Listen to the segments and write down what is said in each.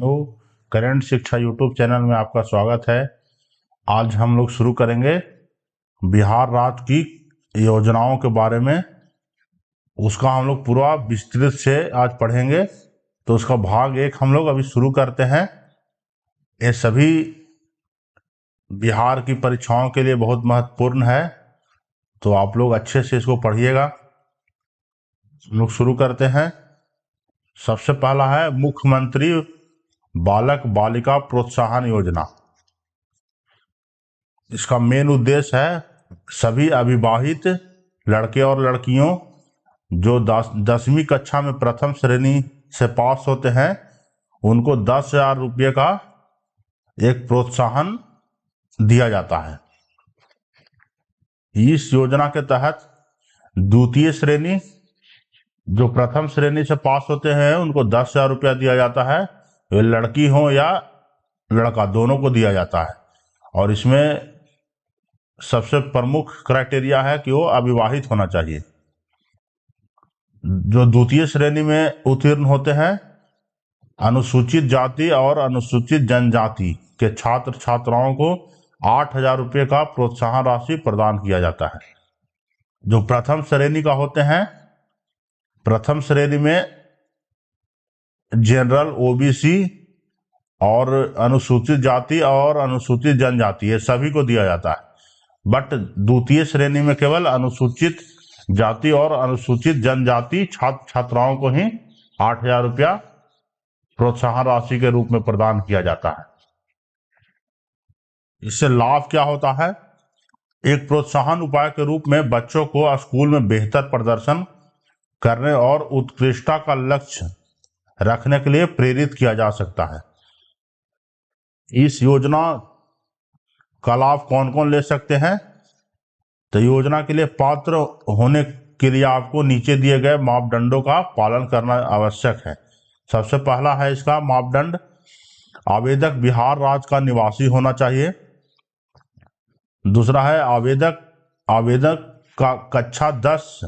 Hello, current शिक्षा YouTube channel में आपका स्वागत है। आज हम लोग शुरू करेंगे बिहार राज्य की योजनाओं के बारे में। उसका हम लोग पूरा विस्तृत से आज पढ़ेंगे। तो उसका भाग 1 हम लोग अभी शुरू करते हैं। ये सभी बिहार की परीक्षाओं के लिए बहुत महत्वपूर्ण है, तो आप लोग अच्छे से इसको पढ़िएगा। हम लोग शुरू करते हैं। सबसे पहला है मुख्यमंत्री बालक बालिका प्रोत्साहन योजना। इसका मेन उद्देश्य है सभी अविवाहित लड़के और लड़कियों जो 10वीं कक्षा में प्रथम श्रेणी से पास होते हैं, उनको 10,000 रुपये का एक प्रोत्साहन दिया जाता है। इस योजना के तहत द्वितीय श्रेणी जो प्रथम श्रेणी से पास होते हैं उनको 10,000 रुपया दिया जाता है। वे लड़की हो या लड़का, दोनों को दिया जाता है। और इसमें सबसे प्रमुख क्राइटेरिया है कि वो अविवाहित होना चाहिए। जो द्वितीय श्रेणी में उत्तीर्ण होते हैं, अनुसूचित जाति और अनुसूचित जनजाति के छात्र छात्राओं को 8,000 रुपये का प्रोत्साहन राशि प्रदान किया जाता है। जो प्रथम श्रेणी का होते हैं, प्रथम श्रेणी में जनरल, ओबीसी और अनुसूचित जाति और अनुसूचित जनजाति, ये सभी को दिया जाता है। बट द्वितीय श्रेणी में केवल अनुसूचित जाति और अनुसूचित जनजाति छात्र छात्राओं को ही 8,000 रुपया प्रोत्साहन राशि के रूप में प्रदान किया जाता है। इससे लाभ क्या होता है? एक प्रोत्साहन उपाय के रूप में बच्चों को स्कूल में बेहतर प्रदर्शन करने और उत्कृष्टता का लक्ष्य रखने के लिए प्रेरित किया जा सकता है। इस योजना का लाभ कौन कौन ले सकते हैं? तो योजना के लिए पात्र होने के लिए आपको नीचे दिए गए मापदंडों का पालन करना आवश्यक है। सबसे पहला है इसका मापदंड, आवेदक बिहार राज्य का निवासी होना चाहिए। दूसरा है आवेदक का कक्षा 10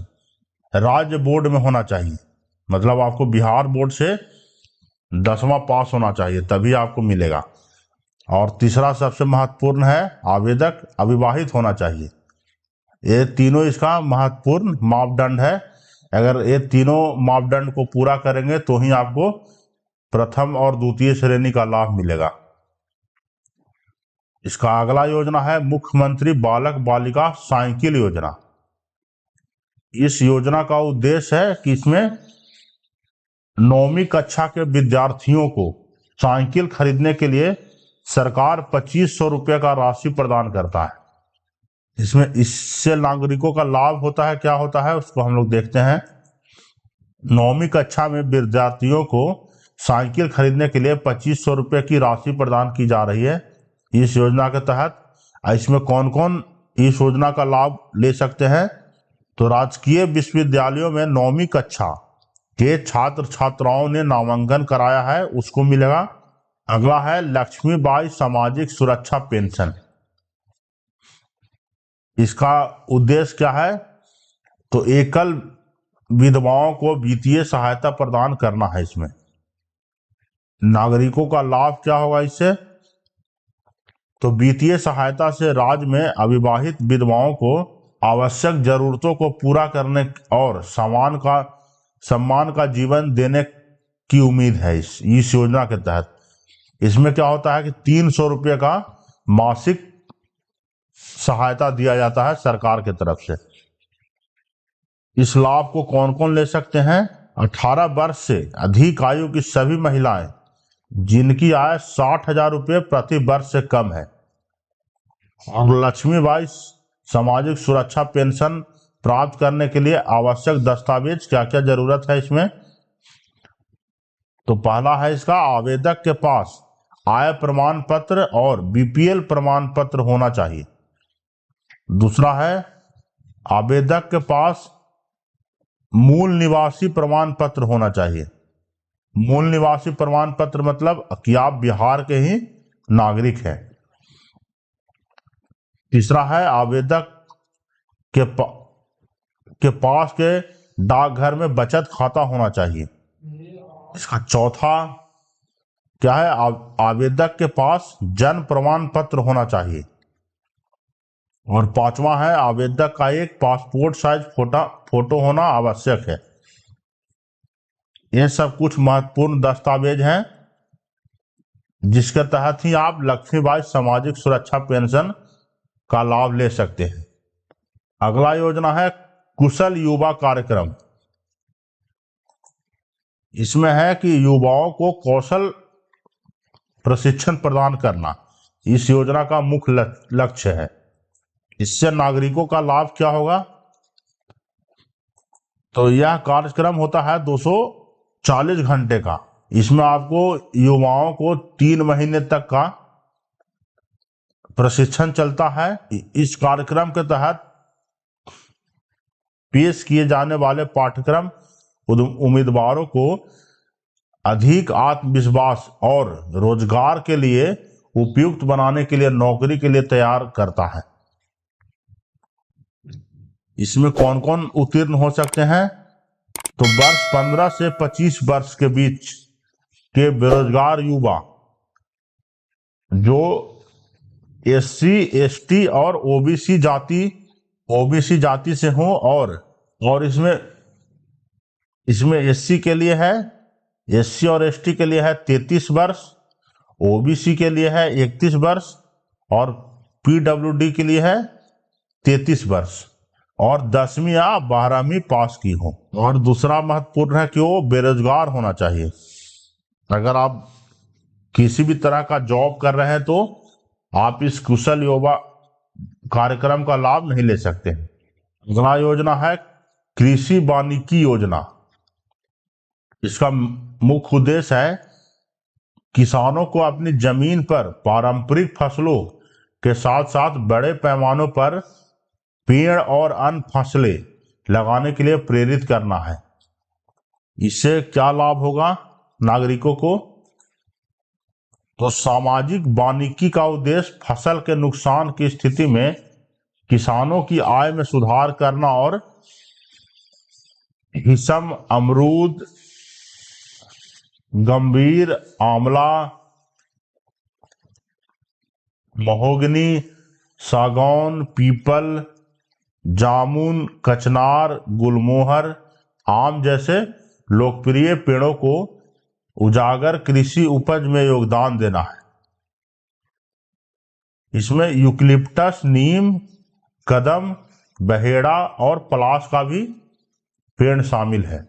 राज्य बोर्ड में होना चाहिए, मतलब आपको बिहार बोर्ड से 10वां पास होना चाहिए, तभी आपको मिलेगा। और तीसरा सबसे महत्वपूर्ण है, आवेदक अविवाहित होना चाहिए। ये तीनों इसका महत्वपूर्ण मापदंड है। अगर ये तीनों मापदंड को पूरा करेंगे तो ही आपको प्रथम और द्वितीय श्रेणी का लाभ मिलेगा। इसका अगला योजना है मुख्यमंत्री बालक बालिका साइकिल योजना। इस योजना का उद्देश्य है कि इसमें 9वीं कक्षा के विद्यार्थियों को साइकिल खरीदने के लिए सरकार 2,500 रुपये का राशि प्रदान करता है। इससे नागरिकों का लाभ होता है, क्या होता है उसको हम लोग देखते हैं। 9वीं कक्षा में विद्यार्थियों को साइकिल खरीदने के लिए 2,500 रुपये की राशि प्रदान की जा रही है इस योजना के तहत। इसमें कौन कौन इस योजना का लाभ ले सकते हैं? तो राजकीय विश्वविद्यालयों में 9वीं कक्षा के छात्र छात्राओं ने नामांकन कराया है, उसको मिलेगा। अगला है लक्ष्मीबाई सामाजिक सुरक्षा पेंशन। इसका उद्देश्य क्या है? तो एकल विधवाओं को वित्तीय सहायता प्रदान करना है। इसमें नागरिकों का लाभ क्या होगा इससे? तो वित्तीय सहायता से राज्य में अविवाहित विधवाओं को आवश्यक जरूरतों को पूरा करने और सम्मान का जीवन देने की उम्मीद है इस योजना के तहत। इसमें क्या होता है कि 300 रुपये का मासिक सहायता दिया जाता है सरकार की तरफ से। इस लाभ को कौन कौन ले सकते हैं? 18 वर्ष से अधिक आयु की सभी महिलाएं जिनकी आय 60,000 रुपये प्रति वर्ष से कम है। और लक्ष्मीबाई सामाजिक सुरक्षा पेंशन प्राप्त करने के लिए आवश्यक दस्तावेज क्या क्या जरूरत है इसमें? तो पहला है इसका, आवेदक के पास आय प्रमाण पत्र और बीपीएल प्रमाण पत्र होना चाहिए। दूसरा है, आवेदक के पास मूल निवासी प्रमाण पत्र होना चाहिए। मूल निवासी प्रमाण पत्र मतलब कि आप बिहार के ही नागरिक हैं। तीसरा है, आवेदक के पास के डाकघर में बचत खाता होना चाहिए। इसका चौथा क्या है, आवेदक के पास जन्म प्रमाण पत्र होना चाहिए। और पांचवा है, आवेदक का एक पासपोर्ट साइज फोटो होना आवश्यक है। ये सब कुछ महत्वपूर्ण दस्तावेज हैं जिसके तहत ही आप लक्ष्मीबाई सामाजिक सुरक्षा पेंशन का लाभ ले सकते हैं। अगला योजना है कुशल युवा कार्यक्रम। इसमें है कि युवाओं को कौशल प्रशिक्षण प्रदान करना इस योजना का मुख्य लक्ष्य है। इससे नागरिकों का लाभ क्या होगा, तो यह कार्यक्रम होता है 240 घंटे का। इसमें आपको युवाओं को 3 महीने तक का प्रशिक्षण चलता है। इस कार्यक्रम के तहत पेश किए जाने वाले पाठ्यक्रम उम्मीदवारों को अधिक आत्मविश्वास और रोजगार के लिए उपयुक्त बनाने के लिए नौकरी के लिए तैयार करता है। इसमें कौन कौन उत्तीर्ण हो सकते हैं, तो वर्ष 15 से 25 वर्ष के बीच के बेरोजगार युवा जो SC ST और ओबीसी जाति से हों, और इसमें SC के लिए है, SC और ST के लिए है 33 वर्ष, OBC के लिए है 31 वर्ष और PWD के लिए है 33 वर्ष, और 10वीं या 12वीं पास की हो। और दूसरा महत्वपूर्ण है कि वो बेरोजगार होना चाहिए। अगर आप किसी भी तरह का जॉब कर रहे हैं तो आप इस कुशल युवा कार्यक्रम का लाभ नहीं ले सकते। अगला योजना है कृषि वानिकी योजना। इसका मुख्य उद्देश्य है किसानों को अपनी जमीन पर पारंपरिक फसलों के साथ साथ बड़े पैमानों पर पेड़ और अन्य फसलें लगाने के लिए प्रेरित करना है। इससे क्या लाभ होगा नागरिकों को, तो सामाजिक वानिकी का उद्देश्य फसल के नुकसान की स्थिति में किसानों की आय में सुधार करना और हिसम, अमरूद, गंभीर, आंवला, महोगनी, सागौन, पीपल, जामुन, कचनार, गुलमोहर, आम जैसे लोकप्रिय पेड़ों को उजागर कृषि उपज में योगदान देना है। इसमें यूकलिप्टस, नीम, कदम, बहेड़ा और पलाश का भी पेड़ शामिल है।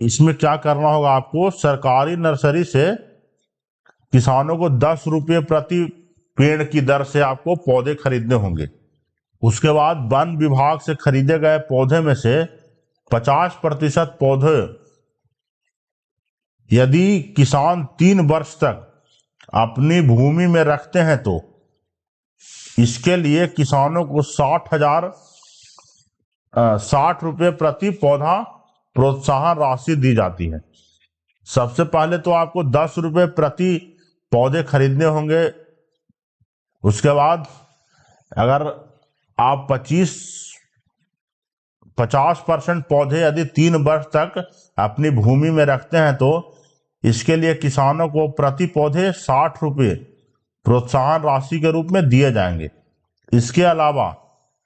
इसमें क्या करना होगा आपको, सरकारी नर्सरी से किसानों को 10 रुपये प्रति पेड़ की दर से आपको पौधे खरीदने होंगे। उसके बाद वन विभाग से खरीदे गए पौधे में से 50% पौधे यदि किसान 3 वर्ष तक अपनी भूमि में रखते हैं तो इसके लिए किसानों को 60 रुपये प्रति पौधा प्रोत्साहन राशि दी जाती है। सबसे पहले तो आपको 10 रुपये प्रति पौधे खरीदने होंगे। उसके बाद अगर आप 50% पौधे यदि 3 वर्ष तक अपनी भूमि में रखते हैं तो इसके लिए किसानों को प्रति पौधे 60 रुपये प्रोत्साहन राशि के रूप में दिए जाएंगे। इसके अलावा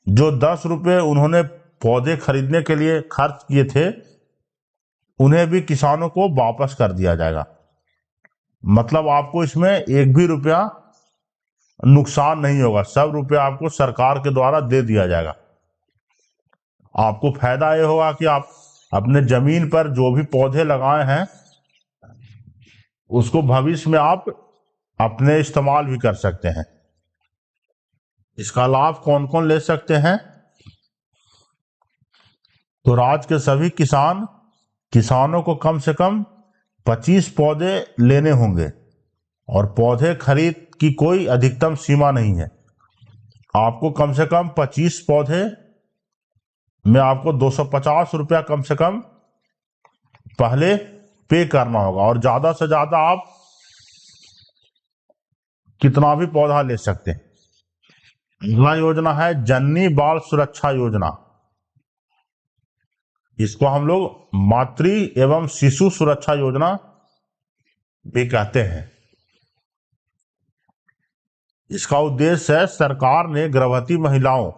जो 10 रुपये उन्होंने पौधे खरीदने के लिए खर्च किए थे उन्हें भी किसानों को वापस कर दिया जाएगा। मतलब आपको इसमें एक भी रुपया नुकसान नहीं होगा, सब रुपया आपको सरकार के द्वारा दे दिया जाएगा। आपको फायदा यह होगा कि आप अपने जमीन पर जो भी पौधे लगाए हैं उसको भविष्य में आप अपने इस्तेमाल भी कर सकते हैं। इसका लाभ कौन कौन ले सकते हैं, तो राज्य के सभी किसानों को कम से कम 25 पौधे लेने होंगे और पौधे खरीद की कोई अधिकतम सीमा नहीं है। आपको कम से कम 25 पौधे में आपको 250 रुपया कम से कम पहले पे करना होगा और ज्यादा से ज्यादा आप कितना भी पौधा ले सकते हैं। अगला योजना है जननी बाल सुरक्षा योजना। इसको हम लोग मातृ एवं शिशु सुरक्षा योजना भी कहते हैं। इसका उद्देश्य है सरकार ने गर्भवती महिलाओं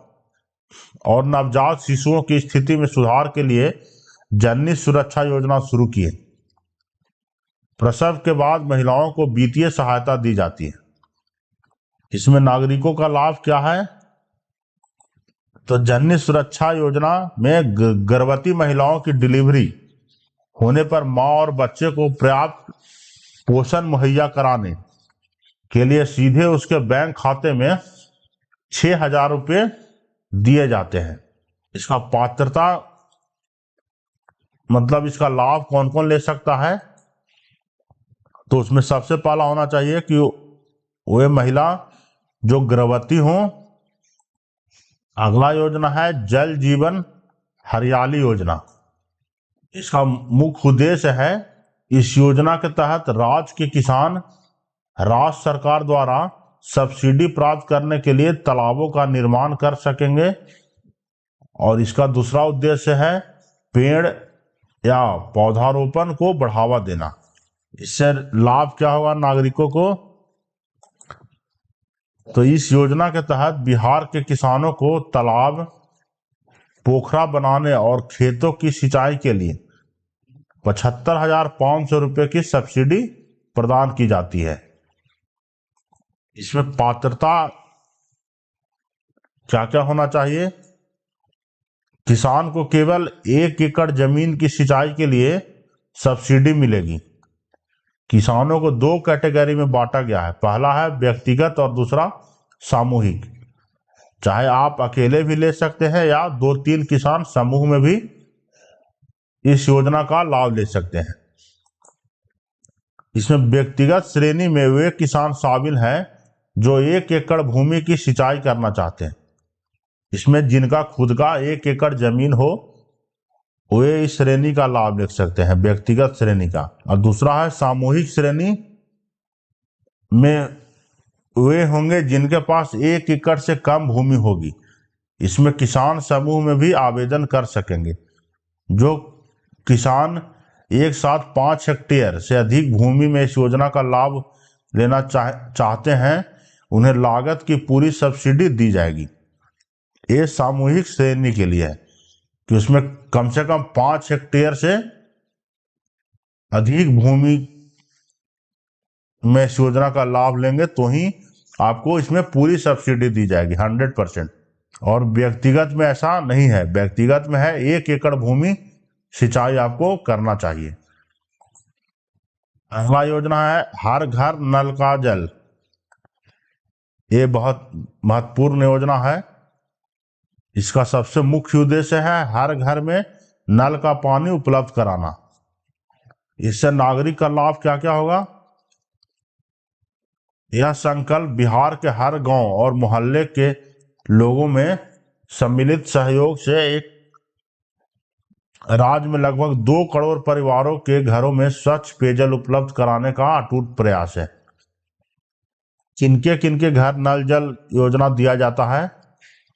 और नवजात शिशुओं की स्थिति में सुधार के लिए जननी सुरक्षा योजना शुरू की है। प्रसव के बाद महिलाओं को वित्तीय सहायता दी जाती है। इसमें नागरिकों का लाभ क्या है? तो जननी सुरक्षा योजना में गर्भवती महिलाओं की डिलीवरी होने पर मां और बच्चे को पर्याप्त पोषण मुहैया कराने के लिए सीधे उसके बैंक खाते में 6,000 रुपये दिए जाते हैं। इसका पात्रता मतलब इसका लाभ कौन कौन ले सकता है? तो उसमें सबसे पहला होना चाहिए कि वह महिला जो गर्भवती हो। अगला योजना है जल जीवन हरियाली योजना। इसका मुख्य उद्देश्य है इस योजना के तहत राज्य के किसान राज्य सरकार द्वारा सब्सिडी प्राप्त करने के लिए तालाबों का निर्माण कर सकेंगे। और इसका दूसरा उद्देश्य है पेड़ या पौधारोपण को बढ़ावा देना। इससे लाभ क्या होगा नागरिकों को? तो इस योजना के तहत बिहार के किसानों को तालाब, पोखरा बनाने और खेतों की सिंचाई के लिए 75,500 रुपये की सब्सिडी प्रदान की जाती है। इसमें पात्रता क्या क्या होना चाहिए? किसान को केवल 1 एकड़ जमीन की सिंचाई के लिए सब्सिडी मिलेगी। किसानों को 2 कैटेगरी में बांटा गया है। पहला है व्यक्तिगत और दूसरा सामूहिक। चाहे आप अकेले भी ले सकते हैं या 2-3 किसान समूह में भी इस योजना का लाभ ले सकते हैं। इसमें व्यक्तिगत श्रेणी में वे किसान शामिल हैं जो 1 एकड़ भूमि की सिंचाई करना चाहते हैं। इसमें जिनका खुद का 1 एकड़ जमीन हो वे इस श्रेणी का लाभ ले सकते हैं, व्यक्तिगत श्रेणी का। और दूसरा है सामूहिक श्रेणी में वे होंगे जिनके पास 1 एकड़ से कम भूमि होगी। इसमें किसान समूह में भी आवेदन कर सकेंगे। जो किसान एक साथ 5 हेक्टेयर से अधिक भूमि में इस योजना का लाभ लेना चाहते हैं उन्हें लागत की पूरी सब्सिडी दी जाएगी। ये सामूहिक श्रेणी के लिए है कि उसमें कम से कम 5 हेक्टेयर से अधिक भूमि में इस योजना का लाभ लेंगे तो ही आपको इसमें पूरी सब्सिडी दी जाएगी 100%। और व्यक्तिगत में ऐसा नहीं है। व्यक्तिगत में है 1 एकड़ भूमि सिंचाई आपको करना चाहिए। अगला योजना है हर घर नल का जल। ये बहुत महत्वपूर्ण योजना है। इसका सबसे मुख्य उद्देश्य है हर घर में नल का पानी उपलब्ध कराना। इससे नागरिक का लाभ क्या क्या होगा? यह संकल्प बिहार के हर गांव और मोहल्ले के लोगों में सम्मिलित सहयोग से एक राज्य में लगभग 2 करोड़ परिवारों के घरों में स्वच्छ पेयजल उपलब्ध कराने का अटूट प्रयास है। किनके किनके घर नल जल योजना दिया जाता है?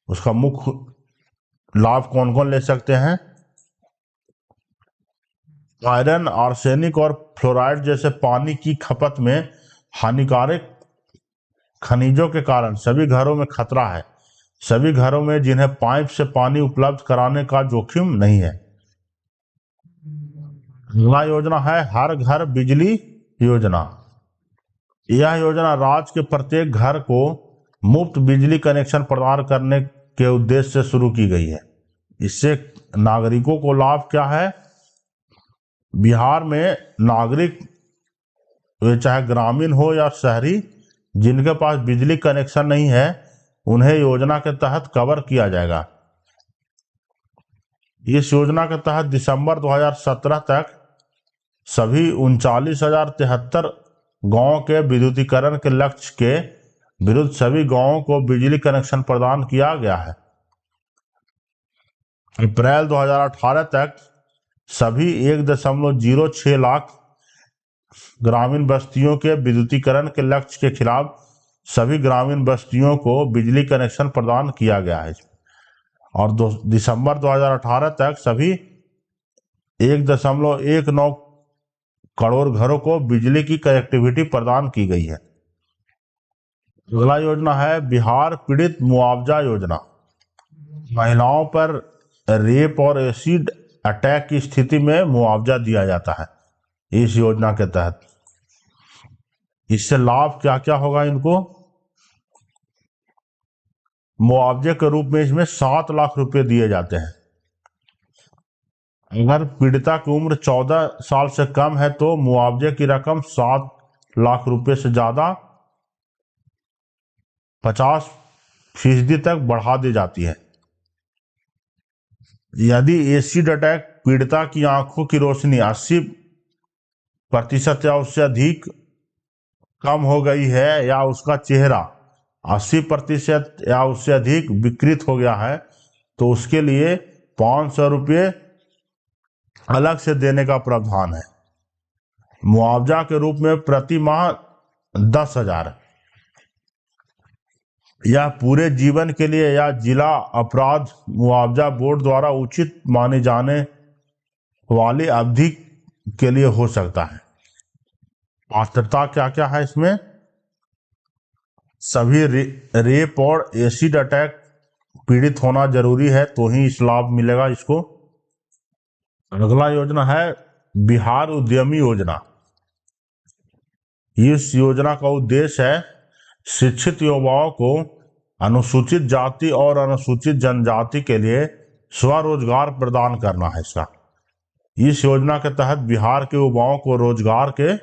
उसका मुख्य लाभ कौन कौन ले सकते हैं? आयरन, आर्सेनिक और फ्लोराइड जैसे पानी की खपत में हानिकारक खनिजों के कारण सभी घरों में खतरा है। सभी घरों में जिन्हें पाइप से पानी उपलब्ध कराने का जोखिम नहीं है। अगला योजना है हर घर बिजली योजना। यह योजना राज्य के प्रत्येक घर को मुफ्त बिजली कनेक्शन प्रदान करने के उद्देश्य से शुरू की गई है। इससे नागरिकों को लाभ क्या है? बिहार में नागरिक वे चाहे ग्रामीण हो या शहरी जिनके पास बिजली कनेक्शन नहीं है उन्हें योजना के तहत कवर किया जाएगा। इस योजना के तहत दिसंबर 2017 तक सभी 39,073 गांवों के विद्युतीकरण के लक्ष्य के विरुद्ध सभी गांवों को बिजली कनेक्शन प्रदान किया गया है। अप्रैल 2018 तक सभी 1.06 लाख ग्रामीण बस्तियों के विद्युतीकरण के लक्ष्य के खिलाफ सभी ग्रामीण बस्तियों को बिजली कनेक्शन प्रदान किया गया है। और दिसंबर 2018 तक सभी 1.19 करोड़ घरों को बिजली की कनेक्टिविटी प्रदान की गई है। अगला योजना है बिहार पीड़ित मुआवजा योजना। महिलाओं पर रेप और एसिड अटैक की स्थिति में मुआवजा दिया जाता है इस योजना के तहत। इससे लाभ क्या क्या होगा इनको? मुआवजे के रूप में इसमें 7 लाख रुपए दिए जाते हैं। अगर पीड़िता की उम्र 14 साल से कम है तो मुआवजे की रकम 7 लाख रुपए से ज्यादा 50% तक बढ़ा दी जाती है। यदि एसिड अटैक पीड़िता की आंखों की रोशनी 80% या उससे अधिक कम हो गई है या उसका चेहरा 80% या उससे अधिक विकृत हो गया है तो उसके लिए 500 रुपये अलग से देने का प्रावधान है। मुआवजा के रूप में प्रति माह 10,000 या पूरे जीवन के लिए या जिला अपराध मुआवजा बोर्ड द्वारा उचित माने जाने वाली अवधि के लिए हो सकता है। पात्रता क्या क्या है इसमें? सभी रेप और एसिड अटैक पीड़ित होना जरूरी है तो ही इस लाभ मिलेगा इसको। अगला योजना है बिहार उद्यमी योजना। इस योजना का उद्देश्य है शिक्षित युवाओं को अनुसूचित जाति और अनुसूचित जनजाति के लिए स्वरोजगार प्रदान करना है इसका। इस योजना के तहत बिहार के युवाओं को रोजगार के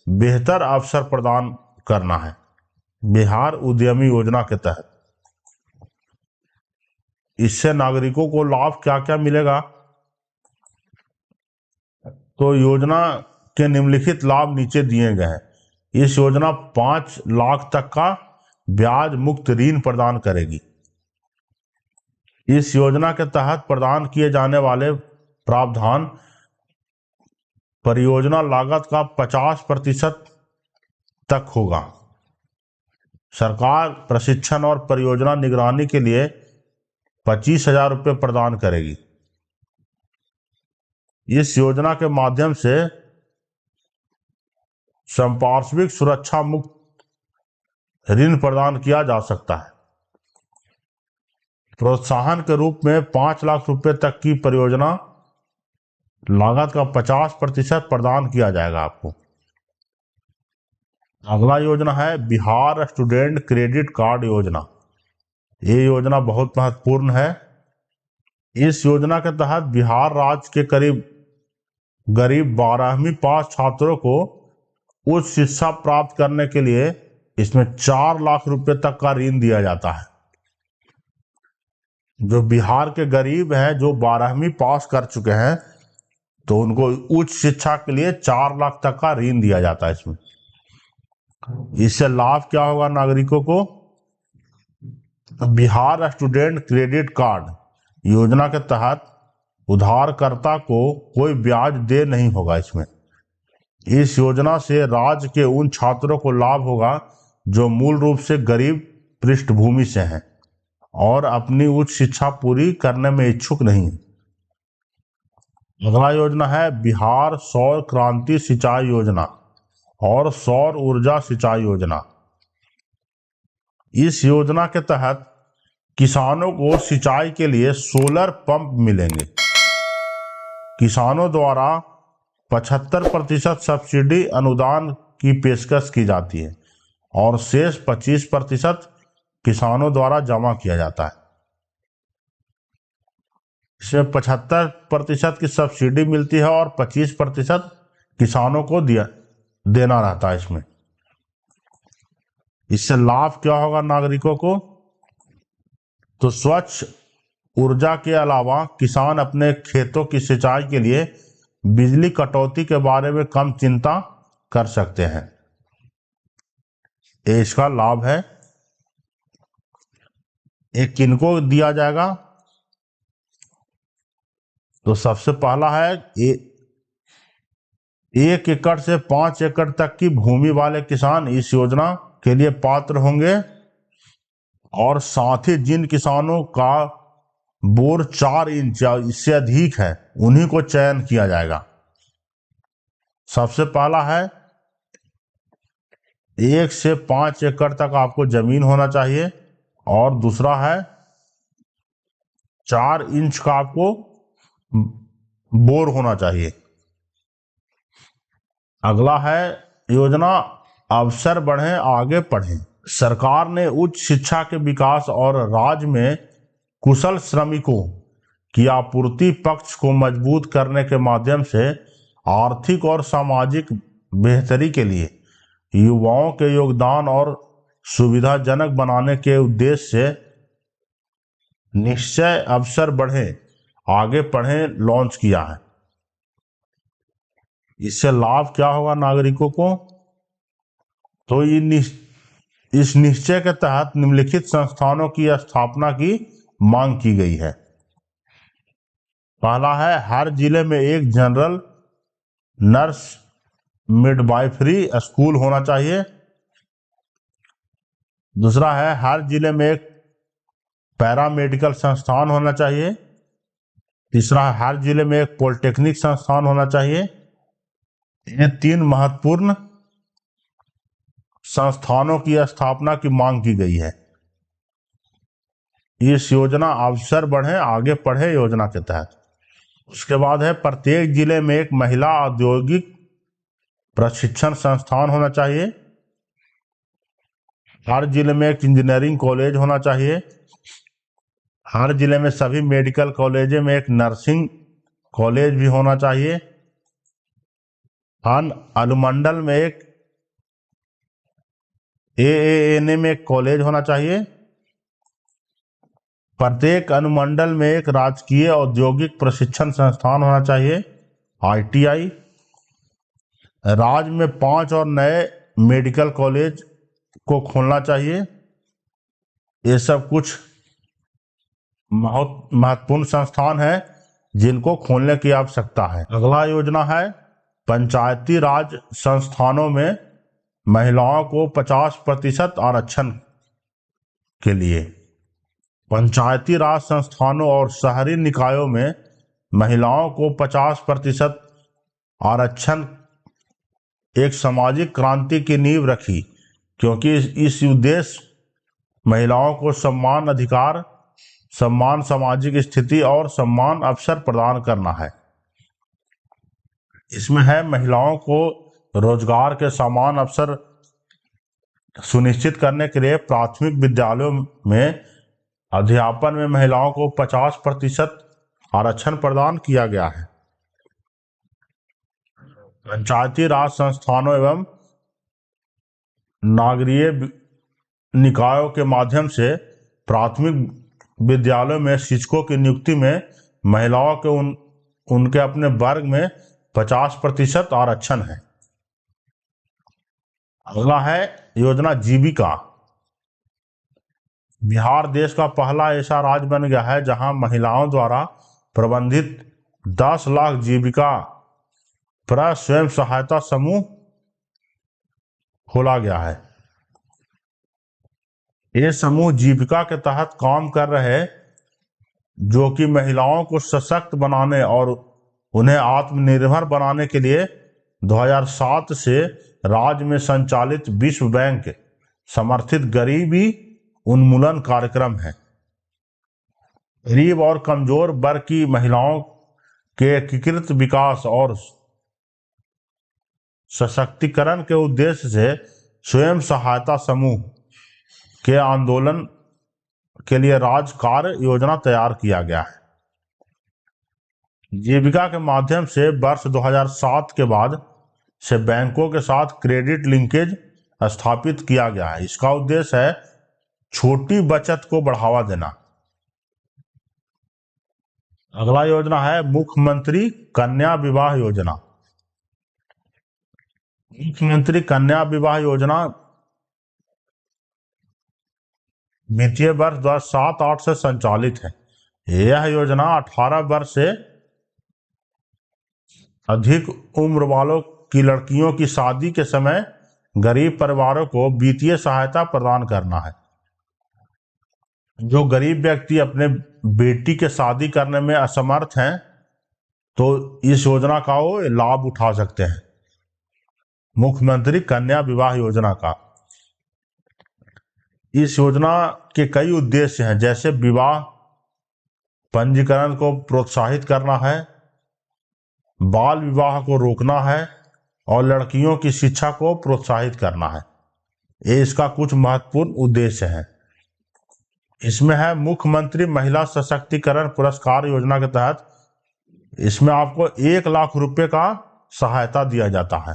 बेहतर अवसर प्रदान करना है। बिहार उद्यमी योजना के तहत इससे नागरिकों को लाभ क्या क्या मिलेगा? तो योजना के निम्नलिखित लाभ नीचे दिए गए हैं। इस योजना 5 लाख तक का ब्याज मुक्त ऋण प्रदान करेगी। इस योजना के तहत प्रदान किए जाने वाले प्रावधान परियोजना लागत का 50% तक होगा। सरकार प्रशिक्षण और परियोजना निगरानी के लिए 25,000 रुपये प्रदान करेगी। इस योजना के माध्यम से संपार्श्विक सुरक्षा मुक्त ऋण प्रदान किया जा सकता है। प्रोत्साहन के रूप में 5 लाख रुपए तक की परियोजना लागत का 50% प्रदान किया जाएगा आपको। अगला योजना है बिहार स्टूडेंट क्रेडिट कार्ड योजना। ये योजना बहुत महत्वपूर्ण है। इस योजना के तहत बिहार राज्य के करीब गरीब 12वीं पास छात्रों को उच्च शिक्षा प्राप्त करने के लिए इसमें 4 लाख रुपए तक का ऋण दिया जाता है। जो बिहार के गरीब हैं जो 12वीं पास कर चुके हैं तो उनको उच्च शिक्षा के लिए 4 लाख तक का ऋण दिया जाता है इसमें। इससे लाभ क्या होगा नागरिकों को? बिहार स्टूडेंट क्रेडिट कार्ड योजना के तहत उधारकर्ता को कोई ब्याज दे नहीं होगा इसमें। इस योजना से राज्य के उन छात्रों को लाभ होगा जो मूल रूप से गरीब पृष्ठभूमि से हैं और अपनी उच्च शिक्षा पूरी करने में इच्छुक नहीं। अगला योजना है बिहार सौर क्रांति सिंचाई योजना और सौर ऊर्जा सिंचाई योजना। इस योजना के तहत किसानों को सिंचाई के लिए सोलर पंप मिलेंगे। किसानों द्वारा 75% सब्सिडी अनुदान की पेशकश की जाती है और शेष 25% किसानों द्वारा जमा किया जाता है। इसमें 75% की सब्सिडी मिलती है और 25% किसानों को देना रहता है इसमें। इससे लाभ क्या होगा नागरिकों को? तो स्वच्छ ऊर्जा के अलावा किसान अपने खेतों की सिंचाई के लिए बिजली कटौती के बारे में कम चिंता कर सकते हैं। ये इसका लाभ है। एक किनको दिया जाएगा? तो सबसे पहला है 1 एकड़ से 5 एकड़ तक की भूमि वाले किसान इस योजना के लिए पात्र होंगे और साथ ही जिन किसानों का बोर 4 इंच या इससे अधिक है उन्हीं को चयन किया जाएगा। सबसे पहला है 1 से 5 एकड़ तक आपको जमीन होना चाहिए, और दूसरा है 4 इंच का आपको बोर होना चाहिए। अगला है योजना अवसर बढ़े आगे पढ़ें। सरकार ने उच्च शिक्षा के विकास और राज्य में कुशल श्रमिकों की आपूर्ति पक्ष को मजबूत करने के माध्यम से आर्थिक और सामाजिक बेहतरी के लिए युवाओं के योगदान और सुविधाजनक बनाने के उद्देश्य से निश्चय अवसर बढ़े आगे पढ़ें लॉन्च किया है। इससे लाभ क्या होगा नागरिकों को? तो इस निश्चय के तहत निम्नलिखित संस्थानों की स्थापना की मांग की गई है। पहला है हर जिले में एक जनरल नर्स मिडवाइफरी स्कूल होना चाहिए। दूसरा है हर जिले में एक पैरामेडिकल संस्थान होना चाहिए। तीसरा है हर जिले में एक पॉलिटेक्निक संस्थान होना चाहिए। ये 3 महत्वपूर्ण संस्थानों की स्थापना की मांग की गई है इस योजना अवसर बढ़े आगे पढ़े योजना के तहत। उसके बाद है प्रत्येक जिले में एक महिला औद्योगिक प्रशिक्षण संस्थान होना चाहिए। हर जिले में एक इंजीनियरिंग कॉलेज होना चाहिए। हर जिले में सभी मेडिकल कॉलेजों में एक नर्सिंग कॉलेज भी होना चाहिए। हर अनुमंडल में एक AANA में एक कॉलेज होना चाहिए। प्रत्येक अनुमंडल में एक राजकीय औद्योगिक प्रशिक्षण संस्थान होना चाहिए ITI। राज्य में 5 और नए मेडिकल कॉलेज को खोलना चाहिए। ये सब कुछ महत्वपूर्ण संस्थान है जिनको खोलने की आवश्यकता है। अगला योजना है पंचायती राज संस्थानों में महिलाओं को 50% आरक्षण के लिए। पंचायती राज संस्थानों और शहरी निकायों में महिलाओं को 50% आरक्षण एक सामाजिक क्रांति की नींव रखी, क्योंकि इस उद्देश्य महिलाओं को सम्मान अधिकार, सम्मान सामाजिक स्थिति और सम्मान अवसर प्रदान करना है। इसमें है महिलाओं को रोजगार के समान अवसर सुनिश्चित करने के लिए प्राथमिक विद्यालयों में अध्यापन में महिलाओं को 50% आरक्षण प्रदान किया गया है। पंचायती राज संस्थानों एवं नागरीय निकायों के माध्यम से प्राथमिक विद्यालयों में शिक्षकों की नियुक्ति में महिलाओं के उनके अपने वर्ग में 50% आरक्षण है। अगला है योजना जीविका। बिहार देश का पहला ऐसा राज्य बन गया है जहां महिलाओं द्वारा प्रबंधित 10 लाख जीविका स्वयं सहायता समूह खोला गया है। ये समूह जीविका के तहत काम कर रहे जो कि महिलाओं को सशक्त बनाने और उन्हें आत्मनिर्भर बनाने के लिए 2007 से राज्य में संचालित विश्व बैंक समर्थित गरीबी उन्मूलन कार्यक्रम है। गरीब और कमजोर वर्ग की महिलाओं के एकीकृत विकास और सशक्तिकरण के उद्देश्य से स्वयं सहायता समूह के आंदोलन के लिए राज्य कार्य योजना तैयार किया गया है। जीविका के माध्यम से वर्ष 2007 के बाद से बैंकों के साथ क्रेडिट लिंकेज स्थापित किया गया है। इसका उद्देश्य है छोटी बचत को बढ़ावा देना। अगला योजना है मुख्यमंत्री कन्या विवाह योजना। मुख्यमंत्री कन्या विवाह योजना वित्तीय वर्ष 2007-08 से संचालित है। यह योजना 18 वर्ष से अधिक उम्र वालों की लड़कियों की शादी के समय गरीब परिवारों को वित्तीय सहायता प्रदान करना है। जो गरीब व्यक्ति अपने बेटी के शादी करने में असमर्थ हैं तो इस योजना का वो लाभ उठा सकते हैं। मुख्यमंत्री कन्या विवाह योजना का। इस योजना के कई उद्देश्य हैं, जैसे विवाह पंजीकरण को प्रोत्साहित करना है, बाल विवाह को रोकना है और लड़कियों की शिक्षा को प्रोत्साहित करना है। ये इसका कुछ महत्वपूर्ण उद्देश्य हैं। इसमें है मुख्यमंत्री महिला सशक्तिकरण पुरस्कार योजना के तहत इसमें आपको 1 लाख रुपए का सहायता दिया जाता है।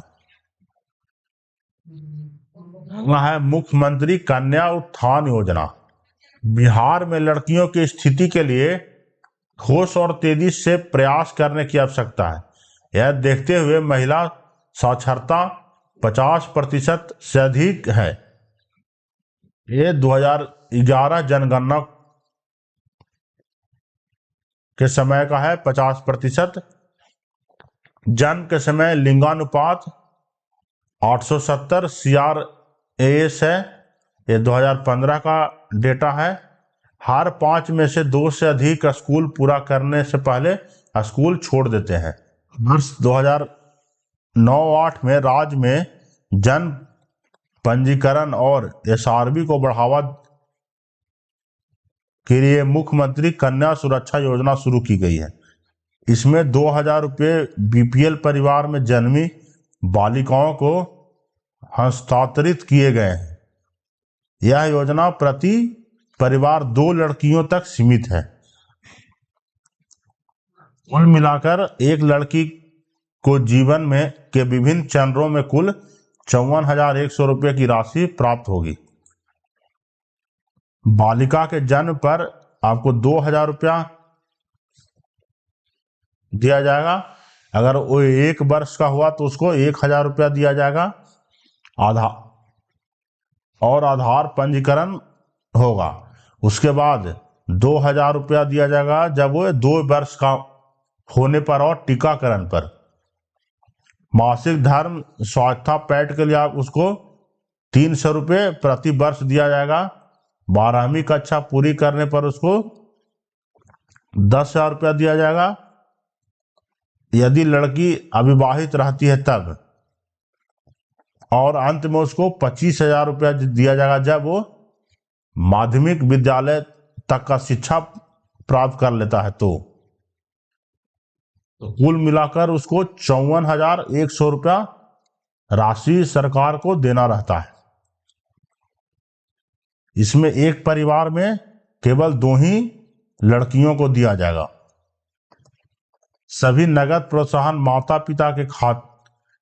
वह है मुख्यमंत्री कन्या उत्थान योजना। बिहार में लड़कियों की स्थिति के लिए ठोस और तेजी से प्रयास करने की आवश्यकता है। यह देखते हुए महिला साक्षरता 50% से अधिक है। ये 2011 जनगणना के समय का है। 50% जन्म के समय लिंगानुपात 870 CRAS है। ये 2015 का डेटा है। हर 5 में से 2 से अधिक स्कूल पूरा करने से पहले स्कूल छोड़ देते हैं। वर्ष 2009-08 में राज्य में जन्म पंजीकरण और SRB को बढ़ावा के लिए मुख्यमंत्री कन्या सुरक्षा योजना शुरू की गई है। इसमें 2000 रुपये BPL परिवार में जन्मी बालिकाओं को हस्तांतरित किए गए हैं। यह योजना प्रति परिवार 2 लड़कियों तक सीमित है। कुल मिलाकर एक लड़की को जीवन में के विभिन्न चरणों में कुल 54,100 रुपये की राशि प्राप्त होगी। बालिका के जन्म पर आपको 2,000 रुपया दिया जाएगा। अगर वो 1 वर्ष का हुआ तो उसको 1,000 रुपया दिया जाएगा। आधार पंजीकरण होगा। उसके बाद 2,000 रुपया दिया जाएगा जब वो 2 वर्ष का होने पर और टीकाकरण पर। मासिक धर्म स्वास्थ्य पैड के लिए आप उसको 300 रुपये प्रति वर्ष दिया जाएगा। 12वीं कक्षा पूरी करने पर उसको 10,000 रुपया दिया जाएगा। यदि लड़की अविवाहित रहती है तब, और अंत में उसको 25,000 रुपया दिया जाएगा जब वो माध्यमिक विद्यालय तक का शिक्षा प्राप्त कर लेता है। तो कुल मिलाकर उसको 54,100 रुपया राशि सरकार को देना रहता है। इसमें एक परिवार में केवल 2 ही लड़कियों को दिया जाएगा। सभी नगद प्रोत्साहन माता पिता के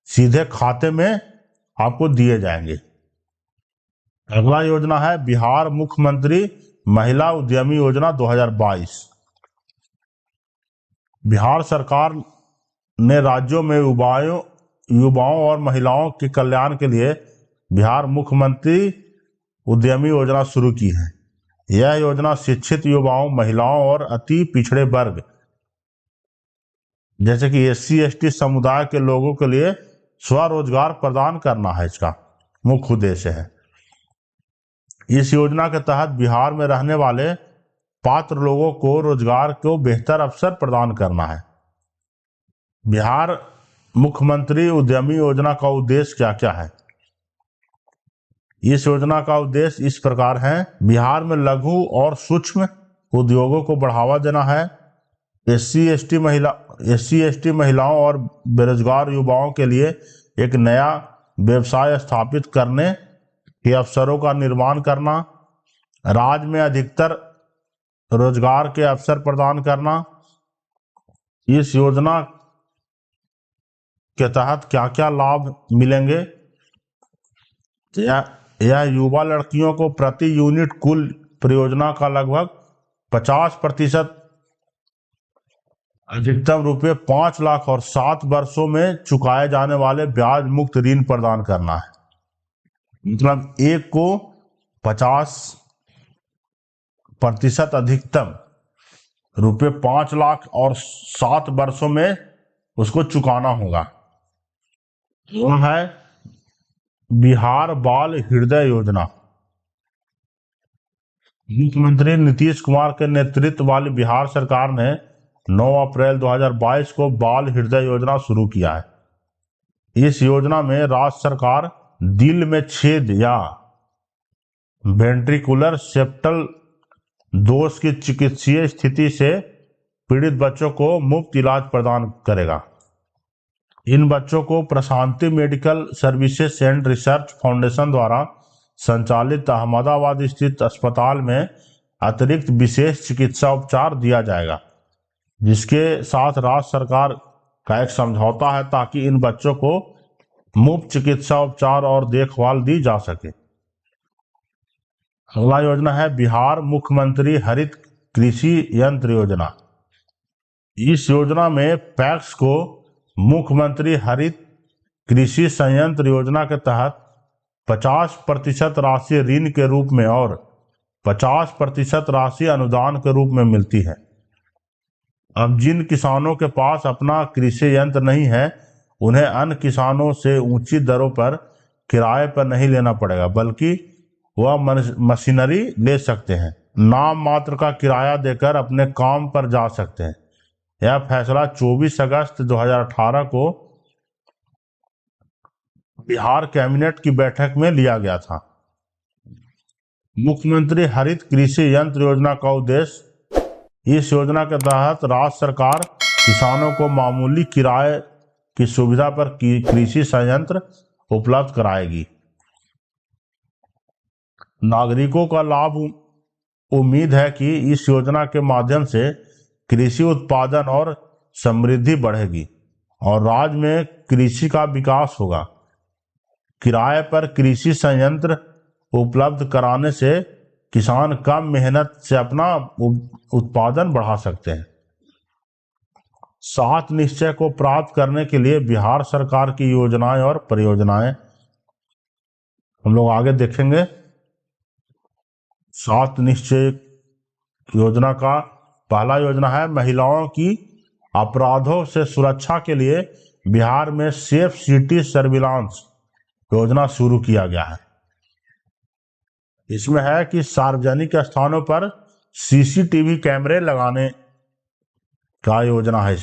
सीधे खाते में आपको दिए जाएंगे। अगला योजना है बिहार मुख्यमंत्री महिला उद्यमी योजना 2022। बिहार सरकार ने राज्यों में युवाओं और महिलाओं के कल्याण के लिए बिहार मुख्यमंत्री उद्यमी योजना शुरू की है। यह योजना शिक्षित युवाओं, महिलाओं और अति पिछड़े वर्ग जैसे कि SC/ST समुदाय के लोगों के लिए स्वरोजगार प्रदान करना है। इसका मुख्य उद्देश्य है। इस योजना के तहत बिहार में रहने वाले पात्र लोगों को रोजगार को बेहतर अवसर प्रदान करना है। बिहार मुख्यमंत्री उद्यमी योजना का उद्देश्य क्या क्या है? इस योजना का उद्देश्य इस प्रकार है। बिहार में लघु और सूक्ष्म उद्योगों को बढ़ावा देना है। SC/ST महिलाओं और बेरोजगार युवाओं के लिए एक नया व्यवसाय स्थापित करने के अवसरों का निर्माण करना। राज्य में अधिकतर रोजगार के अवसर प्रदान करना। इस योजना के तहत क्या क्या लाभ मिलेंगे? यह युवा लड़कियों को प्रति यूनिट कुल परियोजना का लगभग 50% अधिकतम रुपये 5 लाख और 7 वर्षों में चुकाए जाने वाले ब्याज मुक्त ऋण प्रदान करना है। मतलब एक को 50% अधिकतम रुपये 5 लाख और 7 वर्षों में उसको चुकाना होगा। वह है बिहार बाल हृदय योजना। मुख्यमंत्री नीतीश कुमार के नेतृत्व वाली बिहार सरकार ने 9 अप्रैल 2022 को बाल हृदय योजना शुरू किया है। इस योजना में राज्य सरकार दिल में छेद या वेंट्रिकुलर सेप्टल दोष की चिकित्सीय स्थिति से पीड़ित बच्चों को मुफ्त इलाज प्रदान करेगा। इन बच्चों को Prashanti medical services and research foundation द्वारा संचालित अहमदाबाद स्थित अस्पताल में अतिरिक्त विशेष चिकित्सा उपचार दिया जाएगा, जिसके साथ राज्य सरकार का एक समझौता है ताकि इन बच्चों को मुफ्त चिकित्सा उपचार और देखभाल दी जा सके। अगला योजना है बिहार मुख्यमंत्री हरित कृषि यंत्र योजना। इस योजना में पैक्स को मुख्यमंत्री हरित कृषि संयंत्र योजना के तहत 50% राशि ऋण के रूप में और 50% राशि अनुदान के रूप में मिलती है। अब जिन किसानों के पास अपना कृषि यंत्र नहीं है, उन्हें अन्य किसानों से ऊंची दरों पर किराए पर नहीं लेना पड़ेगा, बल्कि वह मशीनरी ले सकते हैं। नाम मात्र का किराया देकर अपने काम पर जा सकते हैं। यह फैसला 24 अगस्त 2018 को बिहार कैबिनेट की बैठक में लिया गया था। मुख्यमंत्री हरित कृषि यंत्र योजना का उद्देश्य, इस योजना के तहत राज्य सरकार किसानों को मामूली किराए की सुविधा पर कृषि संयंत्र उपलब्ध कराएगी। नागरिकों का लाभ उम्मीद है कि इस योजना के माध्यम से कृषि उत्पादन और समृद्धि बढ़ेगी और राज्य में कृषि का विकास होगा। किराए पर कृषि संयंत्र उपलब्ध कराने से किसान कम मेहनत से अपना उत्पादन बढ़ा सकते हैं। 7 निश्चय को प्राप्त करने के लिए बिहार सरकार की योजनाएं और परियोजनाएं हम लोग आगे देखेंगे। 7 निश्चय योजना का पहला योजना है महिलाओं की अपराधों से सुरक्षा के लिए बिहार में सेफ सिटी सर्विलांस योजना शुरू किया गया है। इसमें है कि सार्वजनिक स्थानों पर सीसीटीवी कैमरे लगाने का योजना है।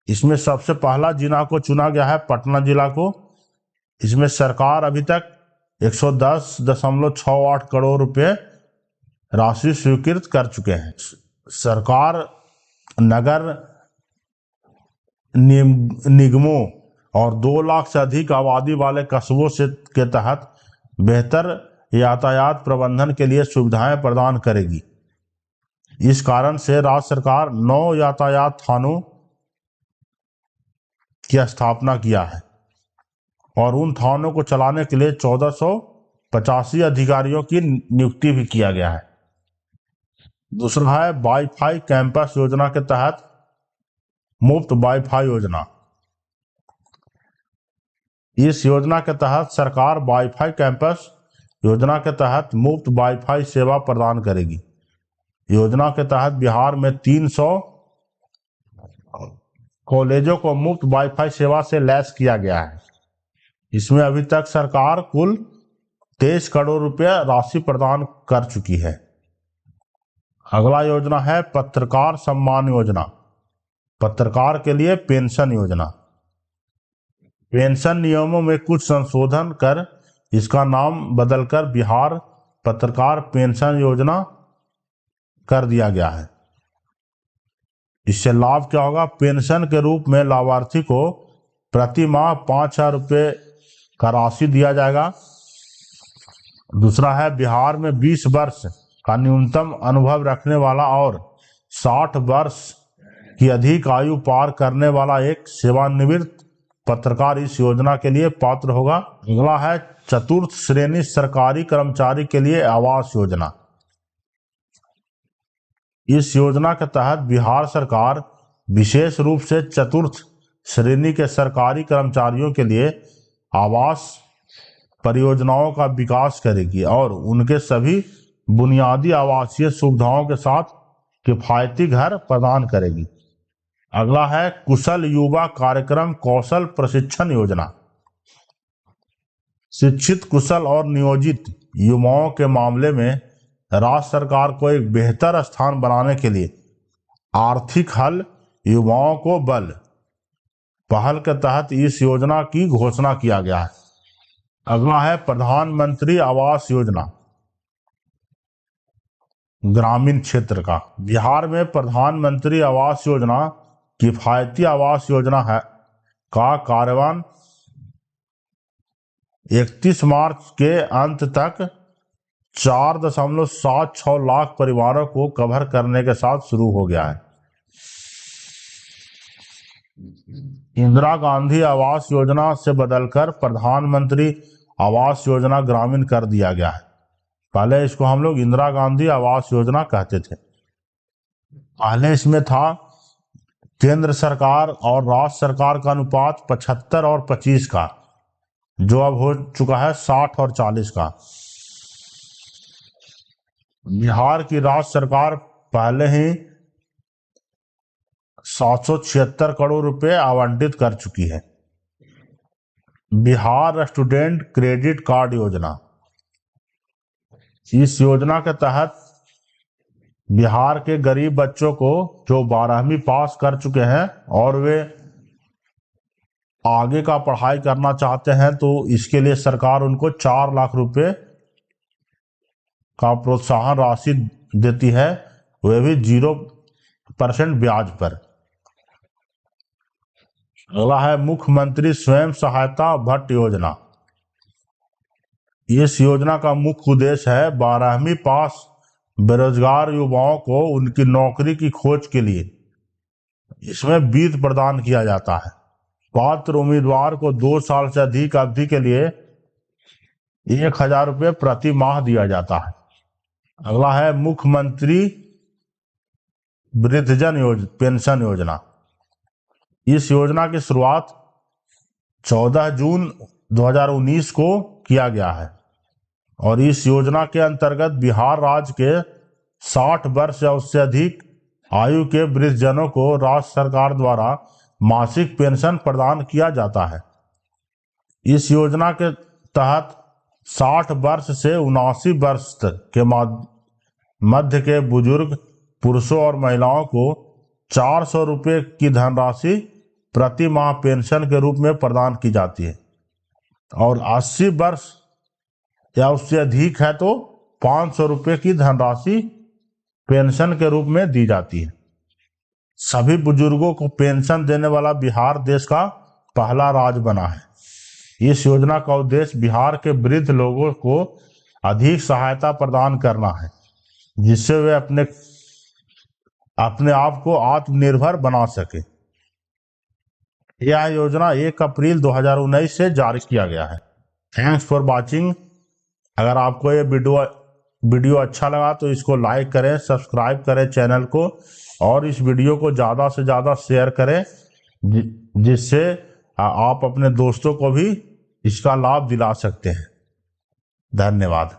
इसमें सबसे पहला जिला को चुना गया है पटना जिला को। इसमें सरकार अभी तक 110.68 करोड़ रुपए राशि स्वीकृत कर चुके हैं। सरकार नगर निगमों और 2 लाख से अधिक आबादी वाले कस्बों से के तहत बेहतर यातायात प्रबंधन के लिए सुविधाएं प्रदान करेगी। इस कारण से राज्य सरकार 9 यातायात थानों की स्थापना किया है और उन थानों को चलाने के लिए 1485 अधिकारियों की नियुक्ति भी किया गया है। दूसरा है वाईफाई कैंपस योजना के तहत मुफ्त वाईफाई योजना। इस योजना के तहत सरकार वाईफाई कैंपस योजना के तहत मुफ्त वाईफाई सेवा प्रदान करेगी। योजना के तहत बिहार में 300 कॉलेजों को मुफ्त वाईफाई सेवा से लैस किया गया है। इसमें अभी तक सरकार कुल 23 करोड़ रुपए राशि प्रदान कर चुकी है। अगला योजना है पत्रकार सम्मान योजना। पत्रकार के लिए पेंशन योजना। पेंशन नियमों में कुछ संशोधन कर इसका नाम बदलकर बिहार पत्रकार पेंशन योजना कर दिया गया है। इससे लाभ क्या होगा? पेंशन के रूप में लाभार्थी को प्रति माह 5,000 रुपये का राशि दिया जाएगा। दूसरा है बिहार में 20 वर्ष का न्यूनतम अनुभव रखने वाला और 60 वर्ष की अधिक आयु पार करने वाला एक सेवानिवृत्त पत्रकार इस योजना के लिए पात्र होगा। अगला है चतुर्थ श्रेणी सरकारी कर्मचारी के लिए आवास योजना। इस योजना के तहत बिहार सरकार विशेष रूप से चतुर्थ श्रेणी के सरकारी कर्मचारियों के लिए आवास परियोजनाओं का विकास करेगी और उनके सभी बुनियादी आवासीय सुविधाओं के साथ किफायती घर प्रदान करेगी। अगला है कुशल युवा कार्यक्रम कौशल प्रशिक्षण योजना। शिक्षित, कुशल और नियोजित युवाओं के मामले में राज्य सरकार को एक बेहतर स्थान बनाने के लिए आर्थिक हल, युवाओं को बल पहल के तहत इस योजना की घोषणा किया गया है। अगला है प्रधानमंत्री आवास योजना, ग्रामीण क्षेत्र का। बिहार में प्रधानमंत्री आवास योजना किफायती आवास योजना है का कार्यान्वयन 31 मार्च के अंत तक 4.76 लाख परिवारों को कवर करने के साथ शुरू हो गया है। इंदिरा गांधी आवास योजना से बदलकर प्रधानमंत्री आवास योजना ग्रामीण कर दिया गया है। पहले इसको हम लोग इंदिरा गांधी आवास योजना कहते थे। पहले इसमें था केंद्र सरकार और राज्य सरकार का अनुपात 75 और 25 का, जो अब हो चुका है 60 और 40 का। बिहार की राज्य सरकार पहले ही 776 करोड़ रुपए आवंटित कर चुकी है। बिहार स्टूडेंट क्रेडिट कार्ड योजना, इस योजना के तहत बिहार के गरीब बच्चों को जो 12वीं पास कर चुके हैं और वे आगे का पढ़ाई करना चाहते हैं, तो इसके लिए सरकार उनको 4 लाख रुपए का प्रोत्साहन राशि देती है, वह भी 0% ब्याज पर। अगला है मुख्यमंत्री स्वयं सहायता भट्ट योजना। इस योजना का मुख्य उद्देश्य है 12वीं पास बेरोजगार युवाओं को उनकी नौकरी की खोज के लिए इसमें वित्त प्रदान किया जाता है। पात्र उम्मीदवार को 2 साल से अधिक अवधि के लिए 1000 रुपये प्रति माह दिया जाता है। अगला है मुख्यमंत्री वृद्धजन पेंशन योजना। इस योजना की शुरुआत 14 जून 2019 को किया गया है और इस योजना के अंतर्गत बिहार राज्य के 60 वर्ष या उससे अधिक आयु के वृद्धजनों को राज्य सरकार द्वारा मासिक पेंशन प्रदान किया जाता है। इस योजना के तहत 60 वर्ष से 79 वर्ष तक के मध्य के बुजुर्ग पुरुषों और महिलाओं को 400 रुपये की धनराशि प्रति माह पेंशन के रूप में प्रदान की जाती है और 80 वर्ष या उससे अधिक है तो 500 रुपये की धनराशि पेंशन के रूप में दी जाती है। सभी बुजुर्गों को पेंशन देने वाला बिहार देश का पहला राज्य बना है। इस योजना का उद्देश्य बिहार के वृद्ध लोगों को अधिक सहायता प्रदान करना है, जिससे वे अपने आप को आत्मनिर्भर बना सके। यह योजना 1 अप्रैल 2019 से जारी किया गया है। Thanks for watching. अगर आपको ये वीडियो अच्छा लगा तो इसको लाइक करें, सब्सक्राइब करें चैनल को और इस वीडियो को ज़्यादा से ज़्यादा शेयर करें, जिससे आप अपने दोस्तों को भी इसका लाभ दिला सकते हैं। धन्यवाद।